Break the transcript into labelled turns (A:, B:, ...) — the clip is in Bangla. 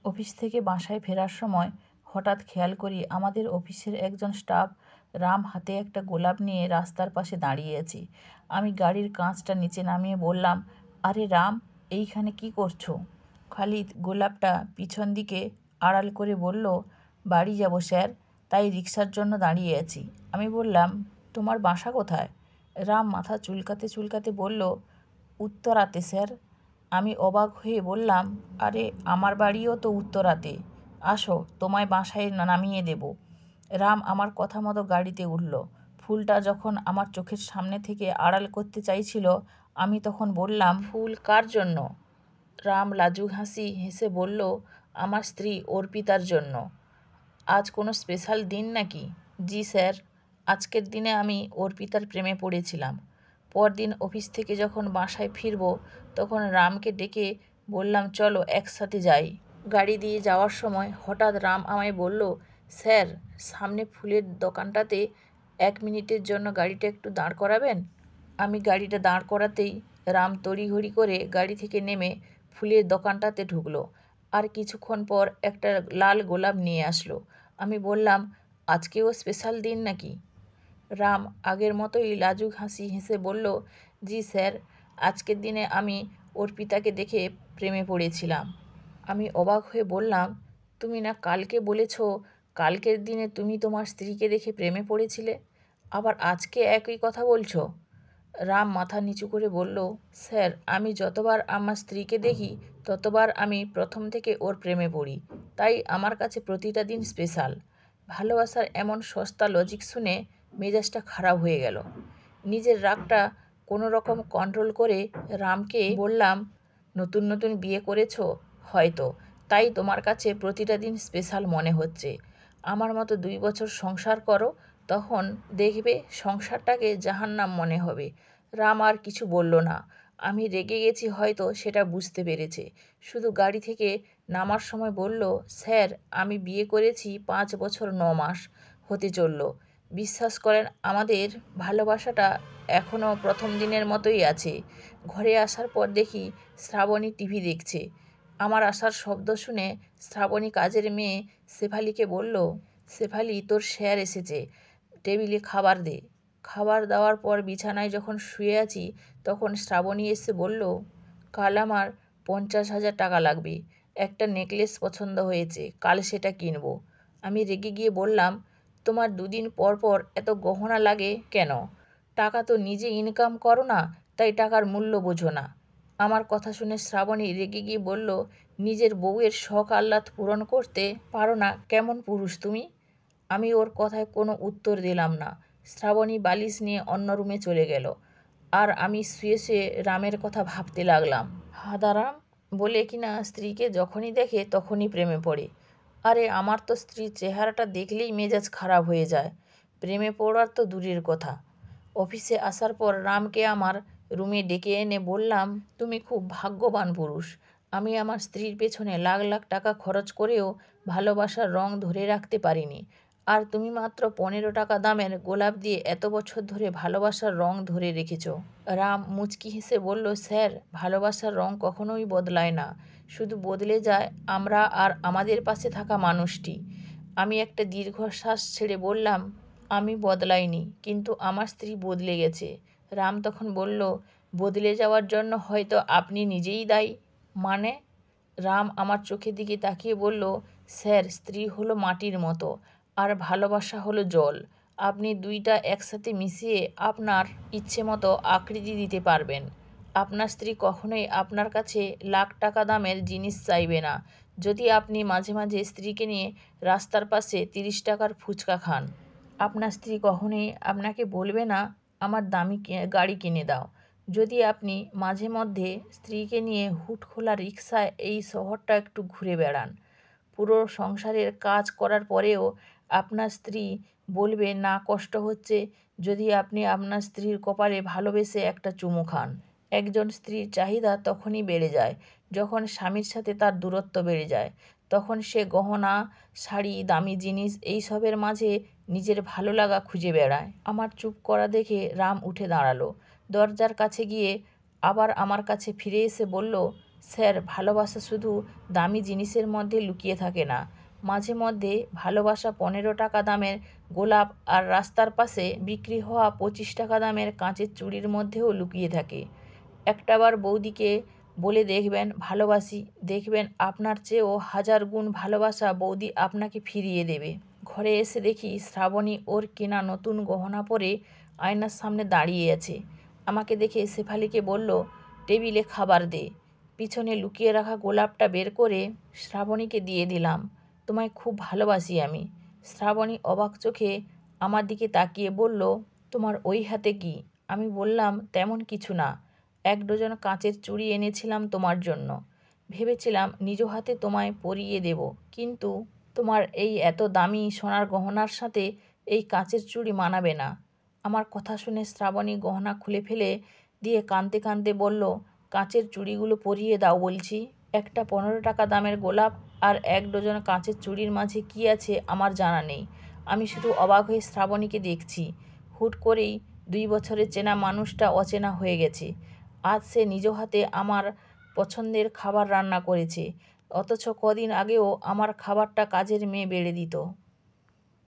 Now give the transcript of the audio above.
A: অফিস থেকে বাসায় ফেরার সময় হঠাৎ খেয়াল করি আমাদের অফিসের একজন স্টাফ রাম হাতে একটা গোলাপ নিয়ে রাস্তার পাশে দাঁড়িয়ে আছে। আমি গাড়ির কাঁচটা নিচে নামিয়ে বললাম, আরে রাম, এইখানে কি করছো? খালিদ গোলাপটা পিছন দিকে আড়াল করে বলল, বাড়ি যাব স্যার, তাই রিক্সার জন্য দাঁড়িয়ে আছি। আমি বললাম, তোমার বাসা কোথায়? রাম মাথা চুলকাতে চুলকাতে বলল, উত্তরাতে স্যার। আমি অবাক হয়ে বললাম, আরে আমার বাড়িও তো উত্তরাতে, আসো তোমায় বাসায় নামিয়ে দেব। রাম আমার কথা মতো গাড়িতে উঠল। ফুলটা যখন আমার চোখের সামনে থেকে আড়াল করতে চাইছিল, আমি তখন বললাম, ফুল কার জন্য? রাম লাজুক হাসি হেসে বলল, আমার স্ত্রী অর্পিতার জন্য। আজ কোনো স্পেশাল দিন নাকি? জি স্যার, আজকের দিনে আমি অর্পিতার প্রেমে পড়েছিলাম। পরদিন অফিস থেকে যখন বাসায় ফিরব, তখন রামকে ডেকে বললাম, চলো একসাথে যাই। গাড়ি দিয়ে যাওয়ার সময় হঠাৎ রাম আমায় বলল, স্যার, সামনে ফুলের দোকানটাতে 1 মিনিটের জন্য গাড়িটা একটু দাঁড় করাবেন? আমি গাড়িটা দাঁড় করাতেই রাম তড়িঘড়ি করে গাড়ি থেকে নেমে ফুলের দোকানটাতে ঢুকলো। আর কিছুক্ষণ পর একটা লাল গোলাপ নিয়ে আসলো। আমি বললাম, আজকেও স্পেশাল দিন নাকি? রাম আগের মতোই লাজুক হাসি হেসে বলল, জি স্যার, আজকের দিনে আমি অর্পিতাকে দেখে প্রেমে পড়েছিলাম। আমি অবাক হয়ে বললাম, তুমি না কালকে বলেছ কালকের দিনে তুমি তোমার স্ত্রীকে দেখে প্রেমে পড়েছিলে, আবার আজকে একই কথা বলছো? রাম মাথা নিচু করে বলল, স্যার, আমি যতবার আমার স্ত্রীকে দেখি ততবার আমি প্রথম থেকে ওর প্রেমে পড়ি, তাই আমার কাছে প্রতিটা দিন স্পেশাল। ভালোবাসার এমন সস্তা লজিক শুনে মেজাজটা খারাপ হয়ে গেল। নিজের রাগটা কোনো রকম কন্ট্রোল করে রামকে বললাম, নতুন নতুন বিয়ে করেছো হয়তো, তাই তোমার কাছে প্রতিটা দিন স্পেশাল মনে হচ্ছে। আমার মতো 2 বছর সংসার করো, তখন দেখবে সংসারটাকে জাহান্নাম মনে হবে। রাম আর কিছু বলল না। আমি রেগে গেছি হয়তো সেটা বুঝতে পেরেছে। শুধু গাড়ি থেকে নামার সময় বলল, স্যার, আমি বিয়ে করেছি 5 বছর 9 মাস হতে চলল। বিশ্বাস করেন, আমাদের ভালোবাসাটা এখনও প্রথম দিনের মতোই আছে। ঘরে আসার পর দেখি শ্রাবণী টিভি দেখছে। আমার আসার শব্দ শুনে শ্রাবণী কাজের মেয়ে শেফালিকে বলল, শেফালি, তোর স্যার এসেছে, টেবিলে খাবার দে। খাবার দেওয়ার পর বিছানায় যখন শুয়ে আছি, তখন শ্রাবণী এসে বলল, কাল আমার 50,000 টাকা লাগবে। একটা নেকলেস পছন্দ হয়েছে, কাল সেটা কিনব। আমি রেগে গিয়ে বললাম, তোমার 2 দিন পর পর এত গহনা লাগে কেন? টাকা তো নিজে ইনকাম করো না, তাই টাকার মূল্য বোঝো না। আমার কথা শুনে শ্রাবণী রেগে গিয়ে বলল, নিজের বউয়ের শখ আহ্লাদ পূরণ করতে পারো না, কেমন পুরুষ তুমি? আমি ওর কথায় কোনো উত্তর দিলাম না। শ্রাবণী বালিশ নিয়ে অন্য রুমে চলে গেল। আর আমি শুয়ে শুয়ে রামের কথা ভাবতে লাগলাম। হাদারাম বলে কিনা স্ত্রীকে যখনই দেখে তখনই প্রেমে পড়ে। আরে আমার তো স্ত্রীর চেহারাটা দেখলেই মেজাজ খারাপ হয়ে যায়, প্রেমে পড়ার তো দূরের কথা। অফিসে আসার পর রামকে আমার রুমে ডেকে এনে বললাম, তুমি খুব ভাগ্যবান পুরুষ। আমি আমার স্ত্রীর পেছনে লাখ লাখ টাকা খরচ করেও ভালোবাসার রং ধরে রাখতে পারিনি, আর তুমি মাত্র 15 টাকা দামের গোলাপ দিয়ে এত বছর ধরে ভালোবাসার রং ধরে রেখেছ। রাম মুচকি হেসে বলল, স্যার, ভালোবাসার রং কখনোই বদলায় না, শুধু বদলে যায় আমরা আর আমাদের পাশে থাকা মানুষটি। আমি একটা দীর্ঘশ্বাস ছেড়ে বললাম, আমি বদলাইনি, কিন্তু আমার স্ত্রী বদলে গেছে। রাম তখন বলল, বদলে যাওয়ার জন্য হয়তো আপনি নিজেই দায়ী। মানে? রাম আমার চোখের দিকে তাকিয়ে বলল, স্যার, স্ত্রী হলো মাটির মতো, আর ভালোবাসা হলো জল। আপনি দুইটা একসাথে মিশিয়ে আপনার ইচ্ছে মতো আকৃতি দিতে পারবেন। আপনার স্ত্রী কখনোই আপনার কাছে লাখ টাকা দামের জিনিস চাইবে না, যদি আপনি মাঝে মাঝে স্ত্রীকে নিয়ে রাস্তার পাশে 30 টাকার ফুচকা খান। আপনার স্ত্রী কখনোই আপনাকে বলবে না, আমার দামি গাড়ি কিনে দাও, যদি আপনি মাঝে মধ্যে স্ত্রীকে নিয়ে হুটখোলা রিকশায় এই শহরটা একটু ঘুরে বেড়ান। পুরো সংসারের কাজ করার পরেও আপনার স্ত্রী বলবে না কষ্ট হচ্ছে, যদি আপনি আপনার স্ত্রীর কপালে ভালোবেসে একটা চুমু খান। একজন স্ত্রীর চাহিদা তখনই বেড়ে যায় যখন স্বামীর সাথে তার দূরত্ব বেড়ে যায়। তখন সে গহনা, শাড়ি, দামি জিনিস এইসবের মাঝে নিজের ভালো লাগা খুঁজে বেড়ায়। আমার চুপ করা দেখে রাম উঠে দাঁড়ালো। দরজার কাছে গিয়ে আবার আমার কাছে ফিরে এসে বলল, স্যার, ভালোবাসা শুধু দামি জিনিসের মধ্যে লুকিয়ে থাকে না। মাঝে মধ্যে ভালোবাসা 15 টাকা দামের গোলাপ আর রাস্তার পাশে বিক্রি হওয়া 25 টাকা দামের কাঁচের চুড়ির মধ্যেও লুকিয়ে থাকে। একটাবার বৌদিকে বলে দেখবেন ভালোবাসি, দেখবেন আপনার চেয়েও 1000 গুণ ভালোবাসা বৌদি আপনাকে ফিরিয়ে দেবে। ঘরে এসে দেখি শ্রাবণী ওর কেনা নতুন গহনা পরে আয়নার সামনে দাঁড়িয়ে আছে। আমাকে দেখে শেফালিকে বলল, টেবিলে খাবার দে। পিছনে লুকিয়ে রাখা গোলাপটা বের করে শ্রাবণীকে দিয়ে দিলাম। তোমায় খুব ভালোবাসি আমি। শ্রাবণী অবাক চোখে আমার দিকে তাকিয়ে বলল, তোমার ওই হাতে কি? আমি বললাম, তেমন কিছু না, 1 ডজন কাঁচের চুড়ি এনেছিলাম তোমার জন্য। ভেবেছিলাম নিজ হাতে তোমায় পরিয়ে দেব, কিন্তু তোমার এই এত দামি সোনার গহনার সাথে এই কাঁচের চুড়ি মানাবে না। আমার কথা শুনে শ্রাবণী গহনা খুলে ফেলে দিয়ে কাঁদতে কাঁদতে বলল, কাঁচের চুড়িগুলো পরিয়ে দাও বলছি। একটা 15 টাকা দামের গোলাপ আর 1 ডজন কাঁচের চুড়ির মাঝে কী আছে আমার জানা নেই। আমি শুধু অবাক হয়ে শ্রাবণীকে দেখছি। হুট করেই 2 বছরের চেনা মানুষটা অচেনা হয়ে গেছে। আজ সে নিজ হাতে আমার পছন্দের খাবার রান্না করেছে, অথচ কদিন আগেও আমার খাবারটা কাজের মেয়ে বেড়ে দিত।